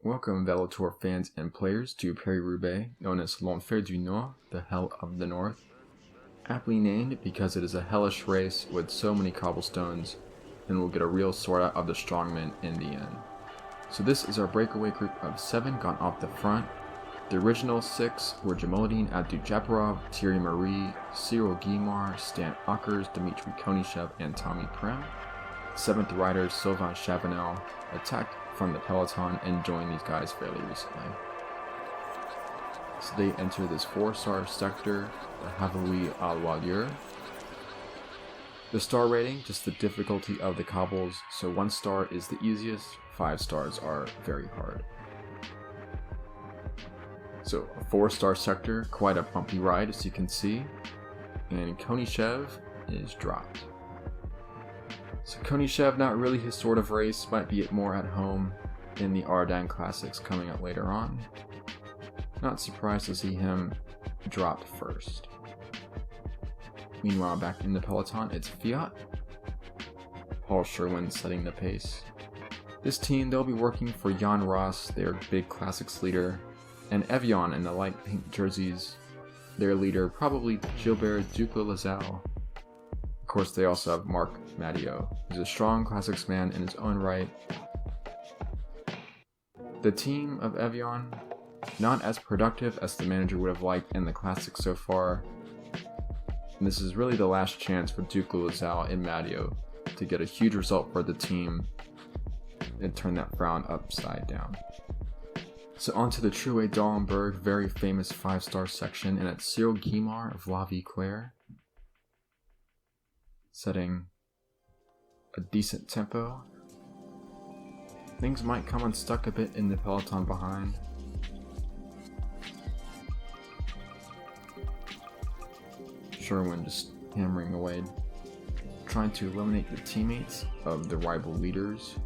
Welcome VeloTour fans and players to Paris-Roubaix, known as l'Enfer du Nord, the Hell of the North. Aptly named because it is a hellish race with so many cobblestones, and will get a real sort out of the strongmen in the end. So this is our breakaway group of 7 gone off the front. The original 6 were Jamaldine Abdujaparov, Thierry Marie, Cyril Guimard, Stan Ockers, Dmitry Konishev, and Tommy Prem. 7th rider Sylvain Chavanel attacked from the peloton and joined these guys fairly recently. So they enter this 4-star sector, the Haveloui à Loisier. The star rating, just the difficulty of the cobbles, so 1 star is the easiest, 5 stars are very hard. So a 4-star sector, quite a bumpy ride as you can see, and Konishev is dropped. So Konishev, not really his sort of race, might be more at home in the Ardennes Classics coming up later on. Not surprised to see him dropped first. Meanwhile, back in the peloton, it's Fiat. Paul Sherwin setting the pace. This team, they'll be working for Jan Raas, their big classics leader, and Evian in the light pink jerseys, their leader, probably Gilbert Duclos-Lassalle. Of course, they also have Marc Madio, who's a strong classics man in his own right. The team of Evian, not as productive as the manager would have liked in the classics so far. And this is really the last chance for Duclos-Lassalle and Madio to get a huge result for the team and turn that frown upside down. So onto the Trouet d'Allenberg, very famous 5-star section, and it's Cyril Guimard of La Vie Claire, setting a decent tempo. Things might come unstuck a bit in the peloton behind. Sherwin just hammering away, trying to eliminate the teammates of the rival leaders.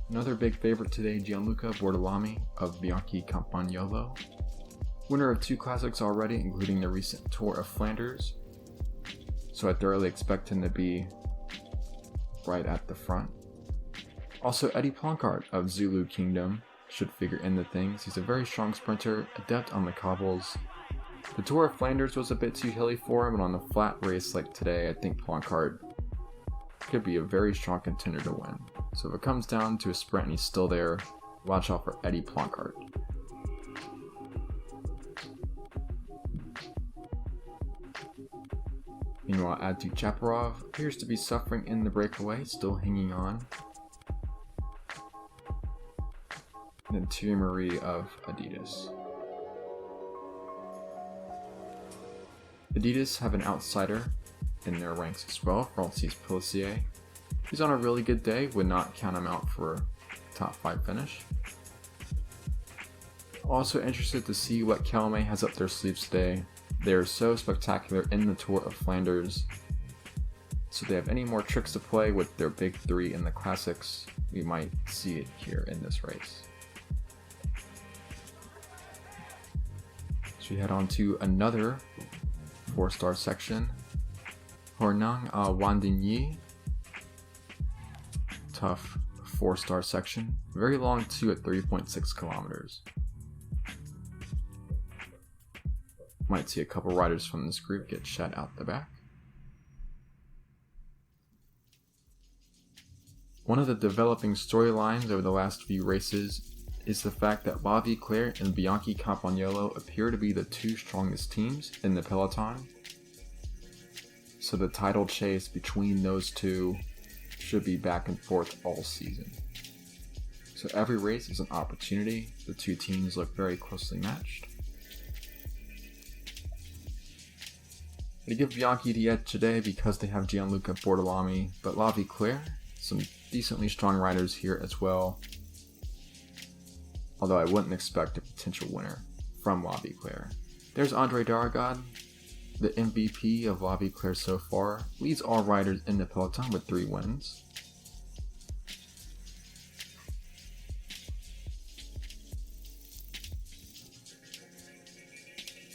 Another big favorite today, Gianluca Bortolami of Bianchi-Campagnolo. Winner of 2 classics already, including the recent Tour of Flanders. So I thoroughly expect him to be right at the front. Also, Eddy Planckaert of Zulu Kingdom should figure in the things. He's a very strong sprinter, adept on the cobbles. The Tour of Flanders was a bit too hilly for him, and on a flat race like today, I think Planckaert could be a very strong contender to win. So if it comes down to a sprint and he's still there, watch out for Eddy Planckaert. Meanwhile, Abdujaparov appears to be suffering in the breakaway, still hanging on. And then Thierry Marie of Adidas. Adidas have an outsider in their ranks as well, Francis Pellissier. He's on a really good day, would not count him out for a top 5 finish. Also interested to see what Calame has up their sleeves today. They are so spectacular in the Tour of Flanders. So if they have any more tricks to play with their big 3 in the classics, we might see it here in this race. So we head on to another 4-star section. Hornang à Wandigny. Tough 4-star section. Very long too at 3.6 kilometers. Might see a couple riders from this group get shut out the back. One of the developing storylines over the last few races is the fact that La Vie Claire and Bianchi-Campagnolo appear to be the 2 strongest teams in the peloton. So the title chase between those 2 should be back and forth all season. So every race is an opportunity. The 2 teams look very closely matched. They give Bianchi the edge today because they have Gianluca Bortolami, but La Vie Claire, some decently strong riders here as well. Although I wouldn't expect a potential winner from La Vie Claire. There's Andre Darragad, the MVP of La Vie Claire so far, leads all riders in the peloton with 3 wins.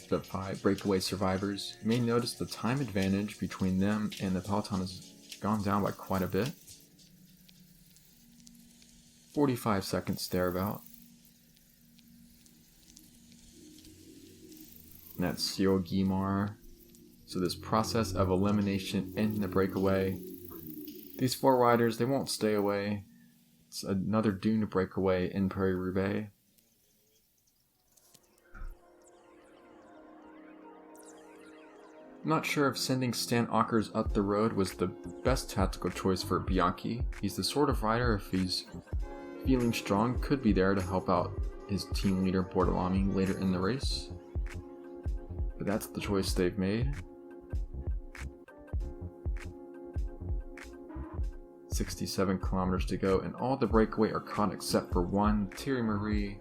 The 5 breakaway survivors, you may notice the time advantage between them and the peloton has gone down by quite a bit. 45 seconds thereabout. And that's Cyril Guimard. So this process of elimination in the breakaway. These 4 riders, they won't stay away. It's another doomed breakaway in Paris-Roubaix. I'm not sure if sending Stan Åkers up the road was the best tactical choice for Bianchi. He's the sort of rider, if he's feeling strong, could be there to help out his team leader Bortolami later in the race. But that's the choice they've made. 67 kilometers to go, and all the breakaway are caught except for one, Thierry Marie.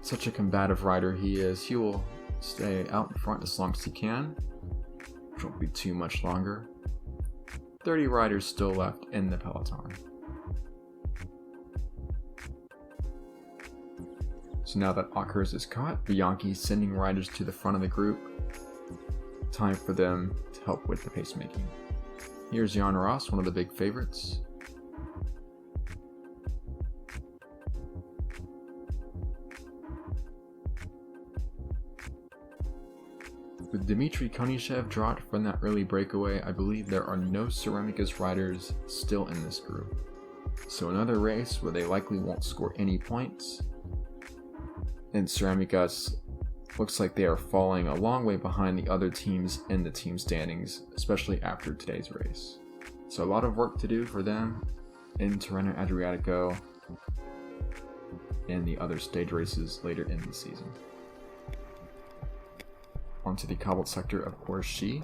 Such a combative rider he is. He will stay out in front as long as he can, which won't be too much longer. 30 riders still left in the peloton. So now that Åkers is caught, Bianchi's sending riders to the front of the group. Time for them to help with the pacemaking. Here's Jan Raas, one of the big favorites. With Dmitry Konishev dropped from that early breakaway, I believe there are no Ceramicas riders still in this group. So another race where they likely won't score any points. And Ceramicas looks like they are falling a long way behind the other teams in the team standings, especially after today's race. So a lot of work to do for them in Tirreno Adriatico and the other stage races later in the season. Onto the cobbled sector of Orchestra.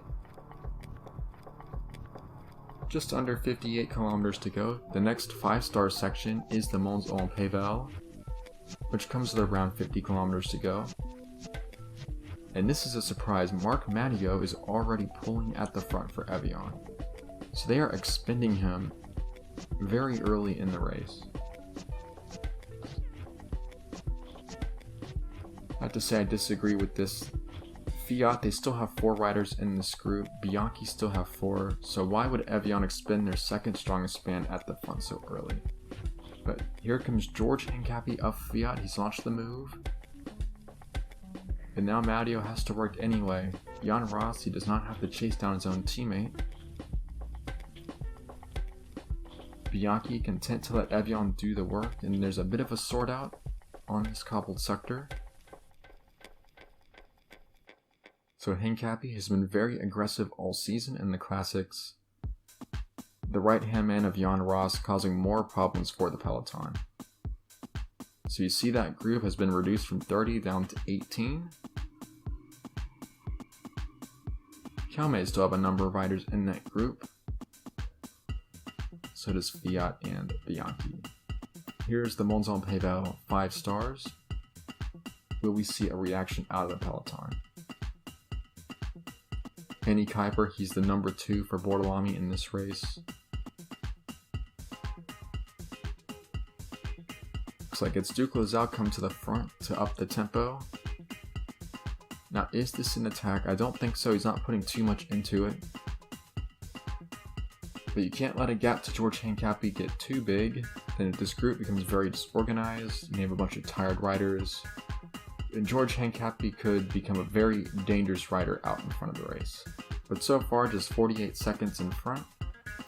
Just under 58 kilometers to go. The next 5-star section is the Mons en Pével, which comes with around 50 kilometers to go. And this is a surprise, Marc Madio is already pulling at the front for Evian. So they are expending him very early in the race. I have to say I disagree with this. Fiat, they still have 4 riders in this group. Bianchi still have 4. So why would Evian expend their second strongest span at the front so early? But here comes George Hincapie of Fiat. He's launched the move. And now Madio has to work anyway. Jan Raas, he does not have to chase down his own teammate. Bianchi content to let Evian do the work, and there's a bit of a sort out on this cobbled sector. So Hincapie has been very aggressive all season in the classics. The right-hand man of Jan Raas causing more problems for the peloton. So you see that group has been reduced from 30 down to 18. Cal may still have a number of riders in that group. So does Fiat and Bianchi. Here's the Mons en Pével 5 stars. Will we see a reaction out of the peloton? Henny Kuiper, he's the number 2 for Bortolami in this race. Looks like it's Duclos-Lassalle come to the front to up the tempo. Now, is this an attack? I don't think so. He's not putting too much into it. But you can't let a gap to George Hincapie get too big. Then this group becomes very disorganized. You have a bunch of tired riders. And George Hincapie could become a very dangerous rider out in front of the race. But so far, just 48 seconds in front,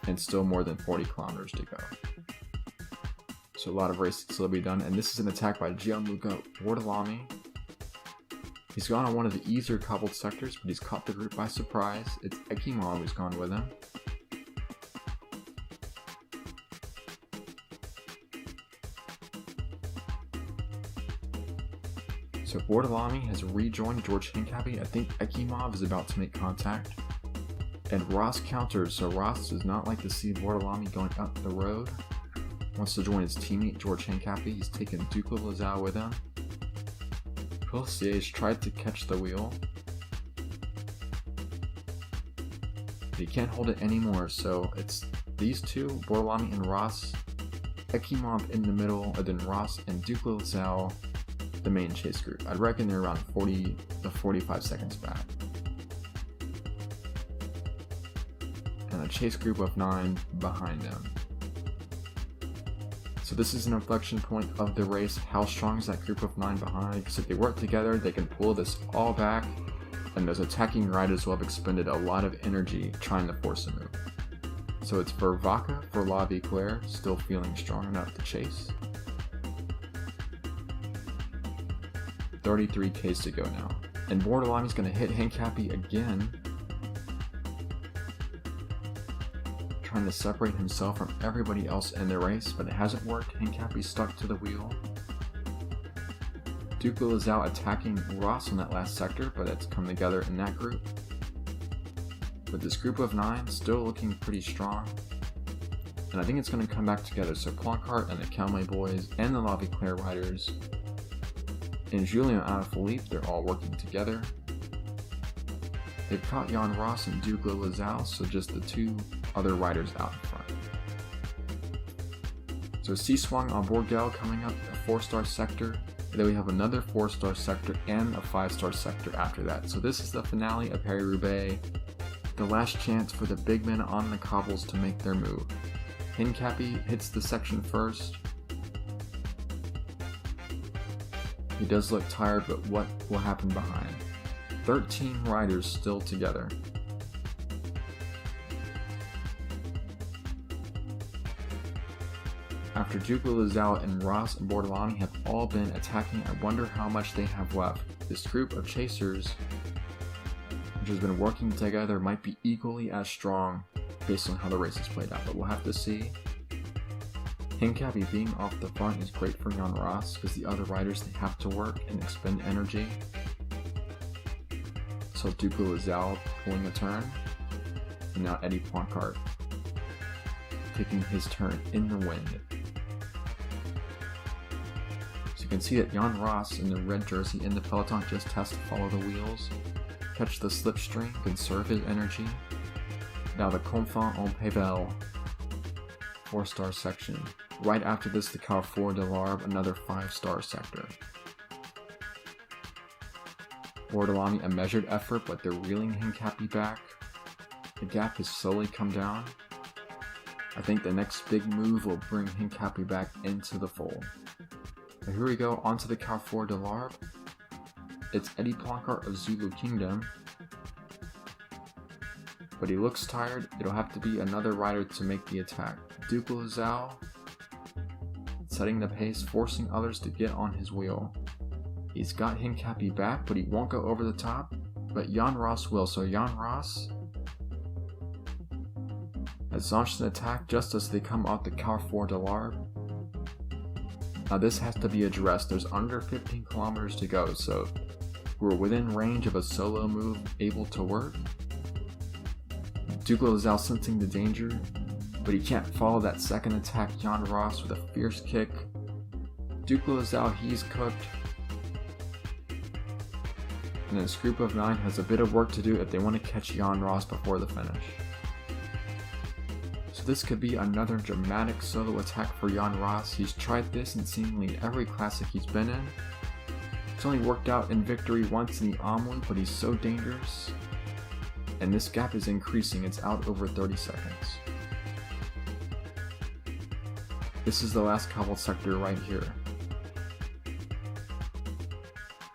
and still more than 40 kilometers to go. So a lot of racing still to be done, and this is an attack by Gianluca Bortolami. He's gone on one of the easier cobbled sectors, but he's caught the group by surprise. It's Ekimov who's gone with him. So Bortolami has rejoined George Hincapie. I think Ekimov is about to make contact. And Raas counters, so Raas does not like to see Bortolami going up the road. Wants to join his teammate George Hincapie. He's taken Duclos-Lassalle with him. Pulsier tried to catch the wheel. But he can't hold it anymore, so it's these two, Bortolami and Raas. Ekimov in the middle, and then Raas and Duclos-Lassalle, the main chase group. I'd reckon they're around 40 to 45 seconds back. And chase group of 9 behind them. So this is an inflection point of the race. How strong is that group of 9 behind? Because if they work together, they can pull this all back, and those attacking riders will have expended a lot of energy trying to force a move. So it's Vaca for La Victoire, still feeling strong enough to chase. 33Ks to go now. And Bortolami's going to hit Hincapie again, trying to separate himself from everybody else in the race, but it hasn't worked. Hincapie stuck to the wheel. Duclos-Lassalle attacking Raas in that last sector, but it's come together in that group. But this group of 9 still looking pretty strong, and I think it's going to come back together. So Planckaert and the Calme boys and the La Victoire riders and Julien Alaphilippe, they're all working together. They've caught Jan Raas and Duclos-Lassalle, so just the 2 other riders out in front. So C-Swung on Bourgel coming up, a 4-star sector. And then we have another 4-star sector and a 5-star sector after that. So this is the finale of Paris-Roubaix, the last chance for the big men on the cobbles to make their move. Hincapie hits the section first. He does look tired, but what will happen behind? 13 riders still together. After Duclos-Lassalle and Raas and Bortolami have all been attacking, I wonder how much they have left. This group of chasers, which has been working together, might be equally as strong based on how the race is played out, but we'll have to see. Hincapie being off the front is great for Jan Raas because the other riders, they have to work and expend energy. So Duclos-Lassalle pulling a turn, and now Eddy Planckaert taking his turn in the wind. So you can see that Jan Raas in the red jersey in the peloton just has to follow the wheels, catch the slipstream, conserve his energy. Now the Confins en Pébelle 4-star section. Right after this, the Carrefour de l'Arbre, another 5-star sector. Bortolami, a measured effort, but they're reeling Hincapie back. The gap has slowly come down. I think the next big move will bring Hincapie back into the fold. But here we go, onto the Carrefour de l'Arbre. It's Eddy Planckaert of Zulu Kingdom. But he looks tired. It'll have to be another rider to make the attack. Duclos-Lassalle setting the pace, forcing others to get on his wheel. He's got Hincapie back, but he won't go over the top. But Jan Raas will. So Jan Raas has launched an attack just as they come off the Carrefour de l'Arbre. Now this has to be addressed. There's under 15 kilometers to go, so we're within range of a solo move able to work. Duclos-Lassalle sensing the danger, but he can't follow that second attack. Jan Raas with a fierce kick. Duclos-Lassalle, he's cooked. And this group of 9 has a bit of work to do if they want to catch Jan Raas before the finish. So this could be another dramatic solo attack for Jan Raas. He's tried this in seemingly every classic he's been in. It's only worked out in victory once in the Omloop, but he's so dangerous. And this gap is increasing. It's out over 30 seconds. This is the last cobbled sector right here.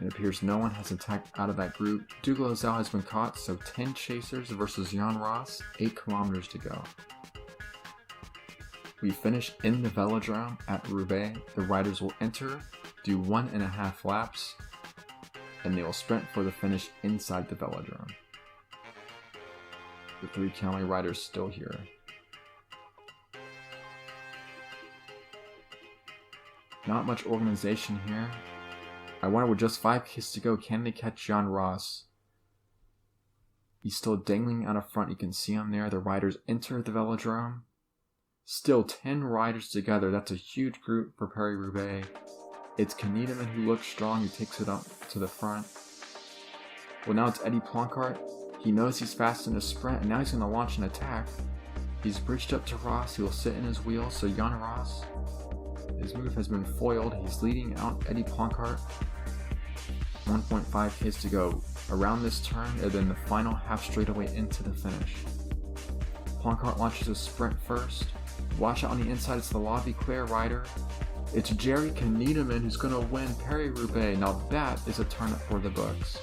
It appears no one has attacked out of that group. Duclos-Lassalle has been caught, so 10 chasers versus Jan Raas, 8 kilometers to go. We finish in the velodrome at Roubaix. The riders will enter, do 1.5 laps, and they will sprint for the finish inside the velodrome. The 3 Calme riders still here. Not much organization here. I wonder, with just 5 Ks to go, can they catch Jan Raas? He's still dangling out of front. You can see him there. The riders enter the velodrome. Still 10 riders together. That's a huge group for Paris-Roubaix. It's Kniedemann who looks strong. He takes it up to the front. Well, now it's Eddy Planckaert. He knows he's fast in a sprint, and now he's going to launch an attack. He's bridged up to Raas. He will sit in his wheel. So Jan Raas, his move has been foiled. He's leading out Eddy Planckaert. 1.5 Ks to go around this turn, and then the final half straightaway into the finish. Planckaert launches a sprint first. Watch out on the inside, it's the La Vie-Claire rider. It's Jerry Kniedemann who's going to win Paris-Roubaix. Now that is a turnip for the books.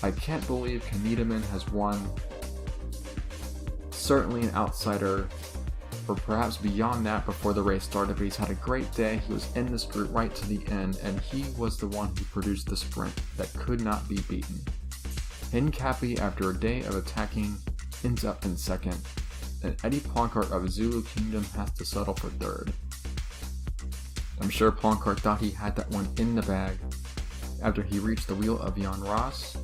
I can't believe Kniedemann has won. Certainly an outsider, or perhaps beyond that before the race started, but he's had a great day. He was in this group right to the end, and he was the one who produced the sprint that could not be beaten. Hincapie, after a day of attacking, ends up in second, and Eddy Planckaert of Zulu Kingdom has to settle for third. I'm sure Planckaert thought he had that one in the bag after he reached the wheel of Jan Raas,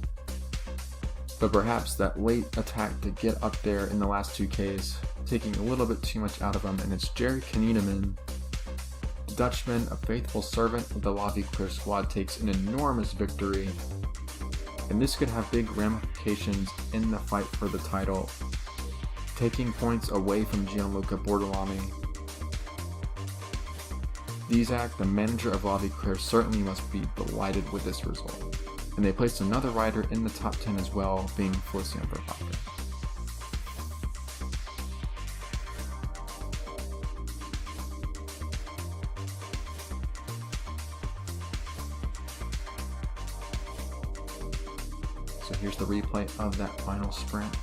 but perhaps that late attack to get up there in the last 2Ks taking a little bit too much out of him, and it's Jerry Kniedemann, the Dutchman, a faithful servant of the La Vie-Claire squad, takes an enormous victory, and this could have big ramifications in the fight for the title, taking points away from Gianluca Bortolami. Dizak, the manager of La Vie-Claire, certainly must be delighted with this result, and they placed another rider in the top 10 as well, being Felicien Vervaeke. So here's the replay of that final sprint.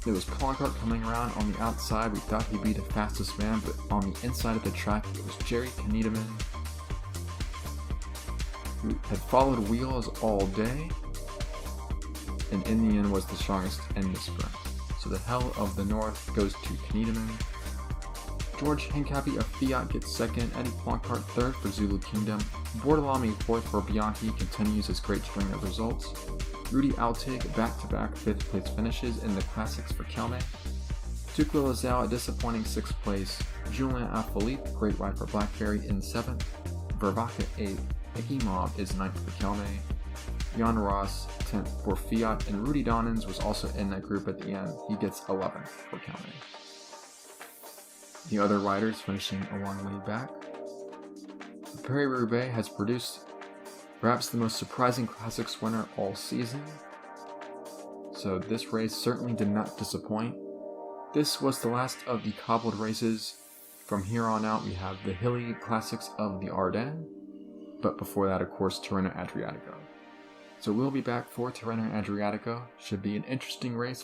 It was Planckaert coming around on the outside. We thought he'd be the fastest man, but on the inside of the track, it was Jerry Kniedemann, who had followed wheels all day, and in the end was the strongest in the sprint. So the Hell of the North goes to Kniedemann. George Hincapie of Fiat gets second, Eddy Planckaert third for Zulu Kingdom. Bortolami fourth for Bianchi continues his great string of results. Rudy Altig back-to-back 5th place finishes in the Classics for Kelme. Duclos-Lassalle a disappointing 6th place. Julien Alaphilippe, great ride for Blackberry, in 7th. Vervaeke 8th. Mickey Mob is 9th for Kelme. Jan Raas 10th for Fiat, and Rudy Donens was also in that group at the end. He gets 11th for Kelme. The other riders finishing a long way back. Paris-Roubaix has produced perhaps the most surprising Classics winner all season, so this race certainly did not disappoint. This was the last of the cobbled races. From here on out we have the hilly Classics of the Ardennes, but before that, of course, Tirreno Adriatico. So we'll be back for Tirreno Adriatico. Should be an interesting race.